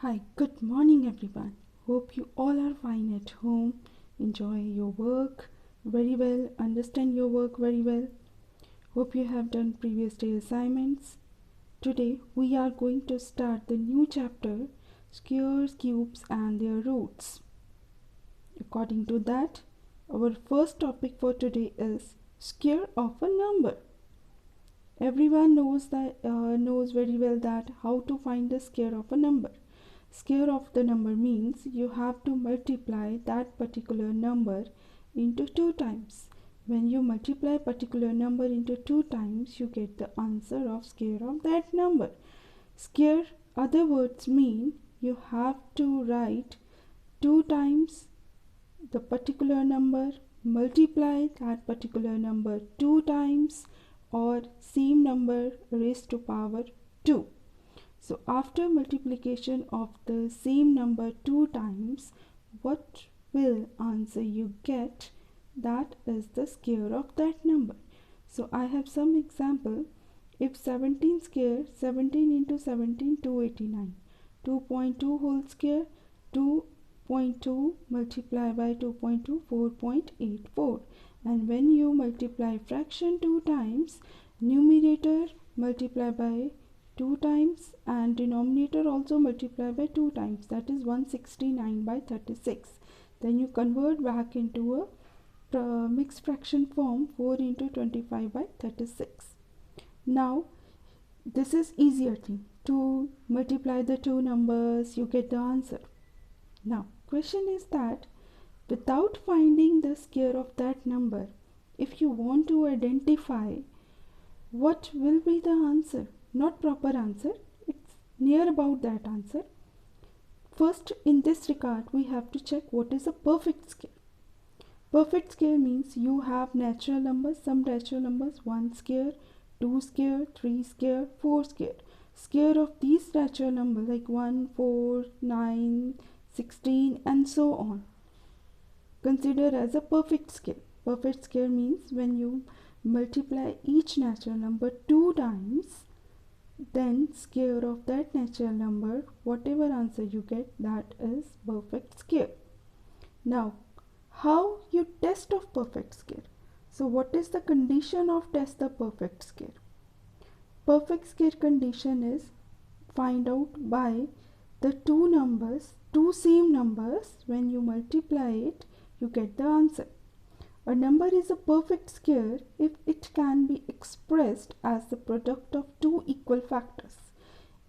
Hi, good morning everyone. Hope you all are fine at home. Enjoy your work very well, understand your work very well. Hope you have done previous day assignments. Today we are going to start the new chapter Squares, Cubes and their roots. According to that, our first topic for today is square of a number. Everyone knows very well that how to find the square of a number. Square of the number means you have to multiply that particular number into 2 times. When you multiply particular number into 2 times, you get the answer of square of that number. Square other words mean you have to write 2 times the particular number, multiply that particular number 2 times, or same number raised to power 2. So after multiplication of the same number 2 times, what will answer you get? That is the square of that number. So I have some example. If 17 square, 17 into 17, 289. 2.2 whole square, 2.2 multiply by 2.2, 4.84. And when you multiply fraction 2 times, numerator multiply by 2 times and denominator also multiply by 2 times, that is 169 by 36. Then you convert back into a mixed fraction form, 4 into 25 by 36. Now this is easier thing to multiply the two numbers, you get the answer. Now question is that without finding the square of that number, if you want to identify what will be the answer, not proper answer, it's near about that answer. First, in this regard, we have to check what is a perfect square. Perfect square means you have natural numbers, some natural numbers, 1 square, 2 square, 3 square, 4 square. Square of these natural numbers like 1, 4, 9, 16 and so on, consider as a perfect square. Perfect square means when you multiply each natural number 2 times, then square of that natural number, whatever answer you get, that is perfect square. Now how you test of perfect square? So what is the condition of test the perfect square? Perfect square condition is find out by the two same numbers, when you multiply it, you get the answer. A number is a perfect square if it can be expressed as the product of two equal factors.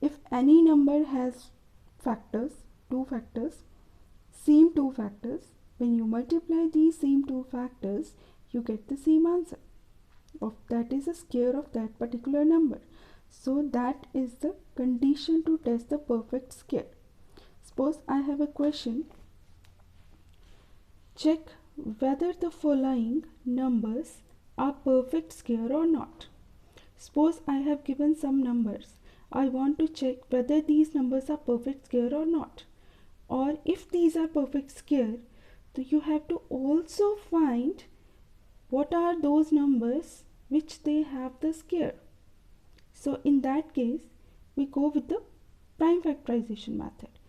If any number has factors, two factors, same two factors, when you multiply these same two factors, you get the same answer. That is a square of that particular number. So that is the condition to test the perfect square. Suppose I have a question. Check whether the following numbers are perfect square or not. Suppose I have given some numbers. I want to check whether these numbers are perfect square or not. Or if these are perfect square, so you have to also find what are those numbers which they have the square. So in that case, we go with the prime factorization method.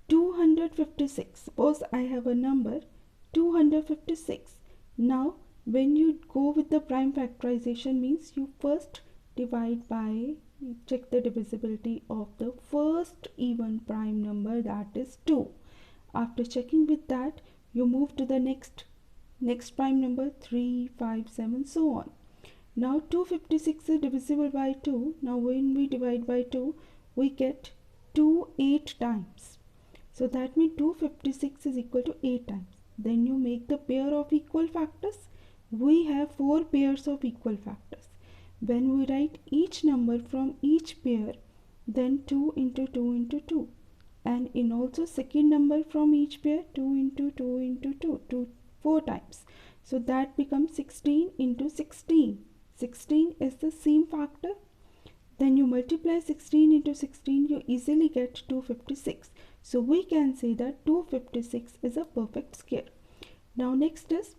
256. Suppose I have a number 256. Now when you go with the prime factorization means you first divide by, check the divisibility of the first even prime number, that is 2. After checking with that, you move to the next prime number 3, 5, 7, so on. Now 256 is divisible by 2. Now when we divide by 2, we get 2 8 times. So that means 256 is equal to 8 times. Then you make the pair of equal factors. We have 4 pairs of equal factors. When we write each number from each pair, then 2 into 2 into 2. And in also second number from each pair, 2 into 2 into 2, 4 times. So that becomes 16 into 16. 16 is the same factor. Then you multiply 16 into 16, you easily get 256. So we can say that 256 is a perfect square. Now next is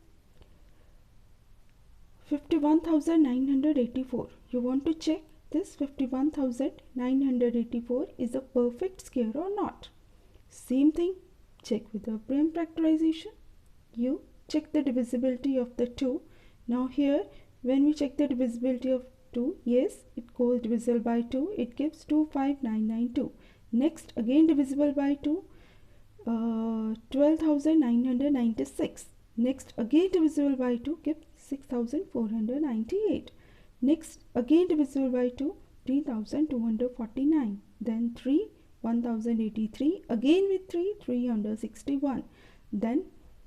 51,984. You want to check this 51,984 is a perfect square or not. Same thing, check with the prime factorization. You check the divisibility of the 2. Now here, when we check the divisibility of 2, yes, it goes divisible by 2, it gives 25992. Next, again divisible by 2, 12,996. Next, again divisible by 2 gives 6,498. Next, again divisible by 2, 3,249. Then 3, 1,083. Again with 3, 361. Then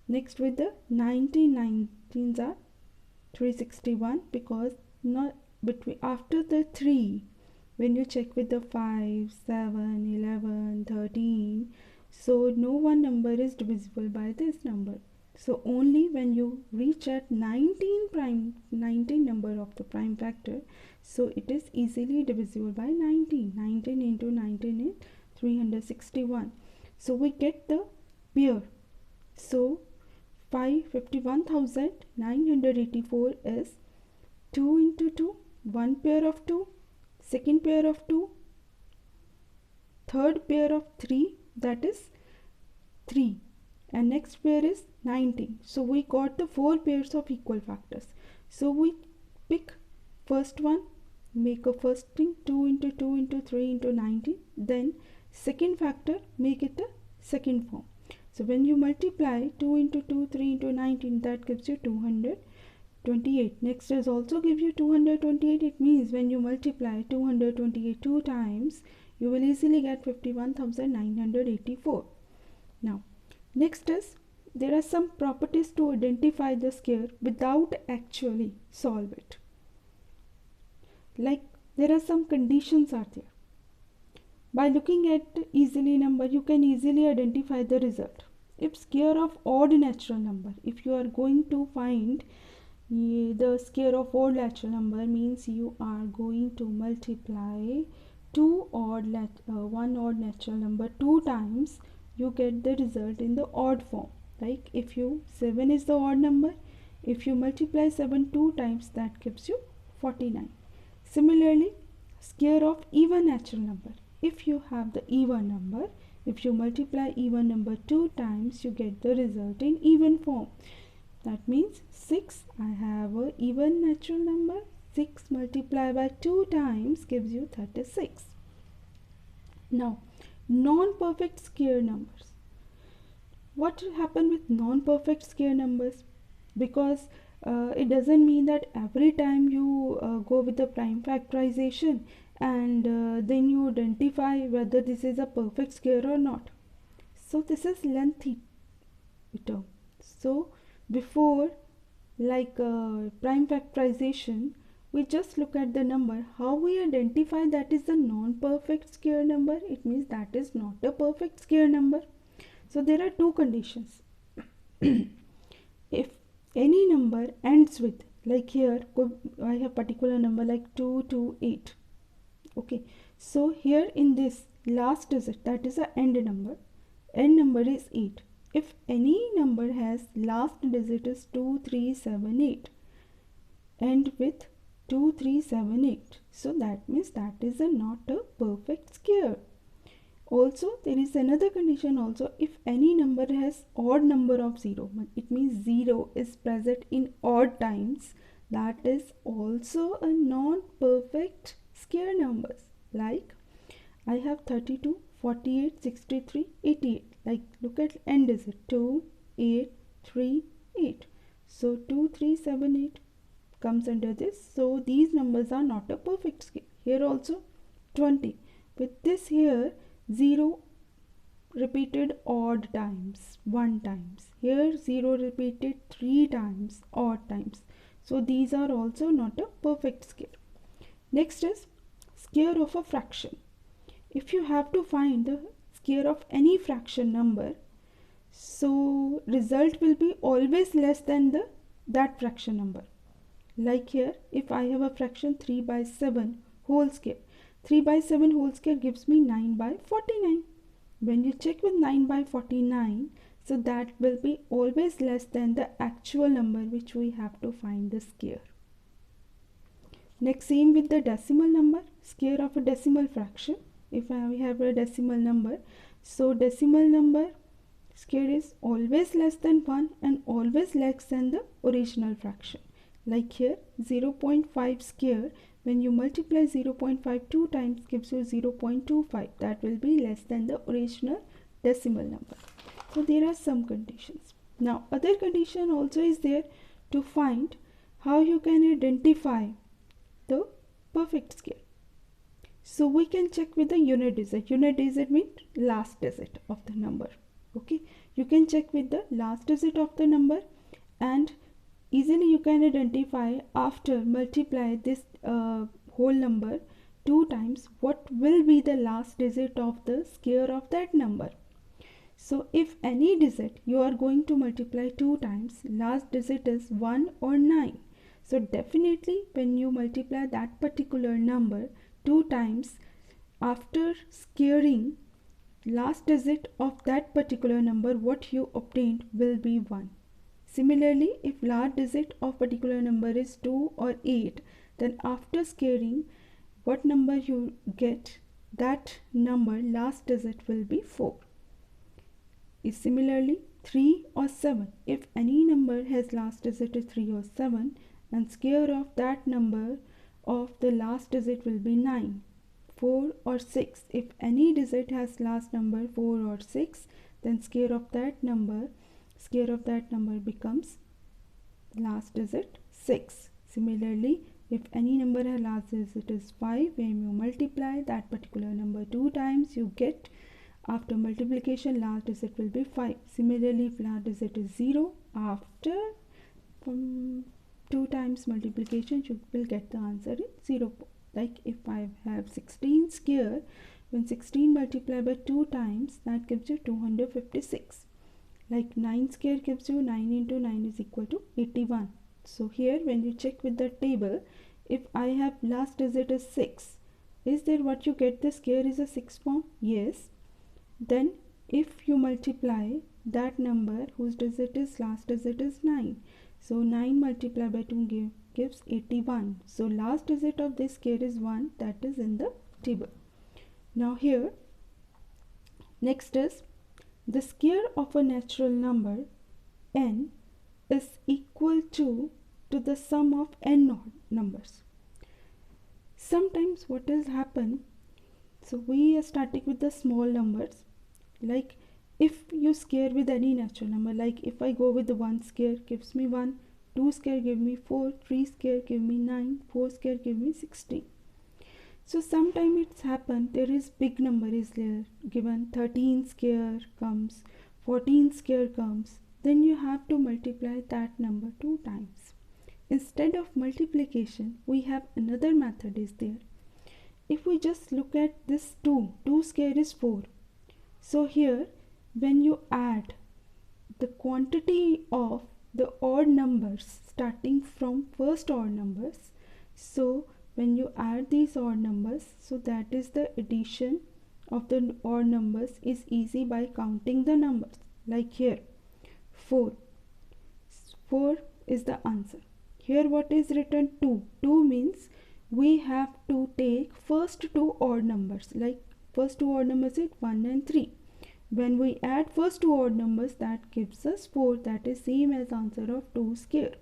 next with the 19s are 361, because not between after the 3, when you check with the 5, 7, 11, 13, so no one number is divisible by this number. So only when you reach at 19 number of the prime factor, so it is easily divisible by 19. 19 into 19 is 361. So we get the pair. So 51,984 is 2 into 2, one pair of 2, second pair of 2, third pair of 3, that is 3, and next pair is 19. So we got the 4 pairs of equal factors. So we pick first one, make a first thing 2 into 2 into 3 into 19, then second factor, make it a second form. So when you multiply 2 into 2, 3 into 19, that gives you 228. Next is also give you 228. It means when you multiply 228 2 times, you will easily get 51,984. Now, next is, there are some properties to identify the square without actually solve it. Like there are some conditions are there. By looking at easily number, you can easily identify the result. If square of odd natural number, if you are going to find the square of odd natural number, means you are going to multiply one odd natural number 2 times, you get the result in the odd form. Like if 7 is the odd number, if you multiply 7 2 times, that gives you 49. Similarly, square of even natural number, if you have the even number, if you multiply even number 2 times, you get the result in even form. That means 6, I have a even natural number, 6 multiplied by 2 times gives you 36. Now, non-perfect square numbers. What will happen with non-perfect square numbers? Because it doesn't mean that every time you go with the prime factorization and then you identify whether this is a perfect square or not. So this is lengthy term. So before prime factorization, we just look at the number. How we identify that is a non-perfect square number? It means that is not a perfect square number. So there are two conditions. If any number ends with, like here I have particular number like 228. Okay, so here in this last digit, that is a end number is 8. If any number has last digit is 2378, end with 2378, so that means that is not a perfect square. Also, there is another condition also. If any number has odd number of 0, it means 0 is present in odd times, that is also a non-perfect square numbers. Like I have 32, 48, 63, 88. Like look at end digit 2, 8, 3, 8. So 2378 comes under this. So these numbers are not a perfect square. Here also 20. With this here 0 repeated odd times, 1 times. Here 0 repeated 3 times, odd times. So these are also not a perfect square. Next is square of a fraction. If you have to find the square of any fraction number, so result will be always less than that fraction number. Like here, if I have a fraction 3 by 7 whole square, 3 by 7 whole square gives me 9 by 49. When you check with 9 by 49, so that will be always less than the actual number which we have to find the square. Next, same with the decimal number, square of a decimal fraction. If I have a decimal number, so decimal number square is always less than 1 and always less than the original fraction. Like here, 0.5 square, when you multiply 0.5 two times gives you 0.25. That will be less than the original decimal number. So there are some conditions. Now other condition also is there to find how you can identify the perfect square. So we can check with the unit digit. Unit digit means last digit of the number. Okay, you can check with the last digit of the number, and easily you can identify after multiply this whole number two times what will be the last digit of the square of that number. So if any digit you are going to multiply two times, last digit is 1 or 9. So definitely when you multiply that particular number two times, after squaring last digit of that particular number, what you obtained will be 1. Similarly, if last digit of particular number is 2 or 8, then after squaring what number you get, that number last digit will be 4. Similarly, 3 or 7, if any number has last digit is 3 or 7, and square of that number of the last digit will be 9. 4 or 6, if any digit has last number 4 or 6, then square of that number becomes last digit 6. Similarly, if any number has last digit is 5, when you multiply that particular number two times, you get after multiplication last digit will be 5. Similarly, if last digit is 0, after two times multiplication you will get the answer in 0. Like if I have 16 square, when 16 multiplied by 2 times, that gives you 256. Like 9 square gives you 9 into 9 is equal to 81. So here when you check with the table, if I have last digit is 6, is there what you get the square is a 6 form? Yes. Then if you multiply that number whose digit is last digit is 9, so 9 multiplied by 2 gives 81. So last digit of this square is 1, that is in the table. Now here next is the square of a natural number n is equal to the sum of n odd numbers. Sometimes what has happened, so we are starting with the small numbers. Like if you square with any natural number, like if I go with the 1 square gives me 1, 2 square give me 4, 3 square give me 9, 4 square give me 16. So sometimes it's happened there is big number is there given, 13 square comes, 14 square comes, then you have to multiply that number two times. Instead of multiplication we have another method is there. If we just look at this 2 square is 4. So here when you add the quantity of the odd numbers starting from first odd numbers, so when you add these odd numbers, so that is the addition of the odd numbers is easy by counting the numbers. Like here 4 is the answer. Here what is written 2 means we have to take first two odd numbers, like first two odd numbers is 1 and 3. When we add first two odd numbers, that gives us 4, that is same as answer of 2 square.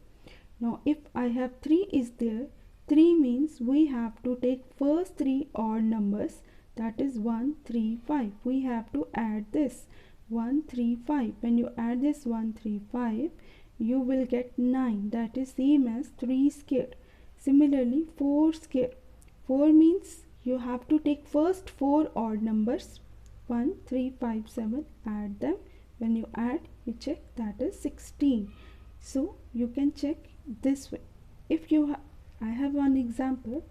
Now if I have 3 is there, 3 means we have to take first three odd numbers, that is 1, 3, 5. We have to add this 1, 3, 5. When you add this 1, 3, 5, you will get 9, that is same as 3 square. Similarly 4 square, 4 means you have to take first four odd numbers, 1, 3, 5, 7, add them. When you add, you check, that is 16. So you can check this way. If you I have one example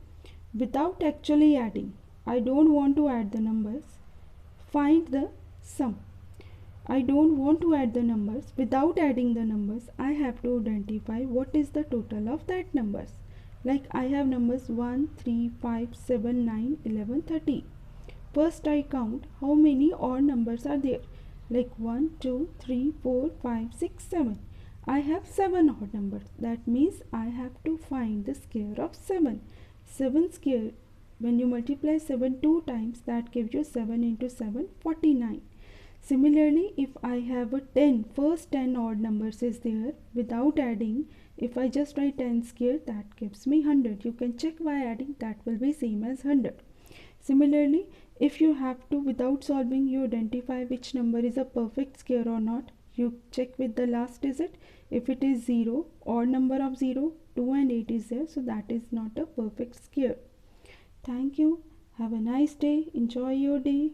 without actually adding. I don't want to add the numbers. Find the sum. I don't want to add the numbers. Without adding the numbers, I have to identify what is the total of that numbers. Like I have numbers 1, 3, 5, 7, 9, 11, 13. First I count how many odd numbers are there. Like 1, 2, 3, 4, 5, 6, 7. I have 7 odd numbers. That means I have to find the square of 7. 7 square, when you multiply 7 two times, that gives you 7 into 7, 49. Similarly, if I have a 10, first 10 odd numbers is there without adding, if I just write 10 square, that gives me 100. You can check by adding, that will be same as 100. Similarly, if you have to, without solving, you identify which number is a perfect square or not. You check with the last digit. If it is 0, odd number of 0, 2 and 8 is there, so that is not a perfect square. Thank you. Have a nice day. Enjoy your day.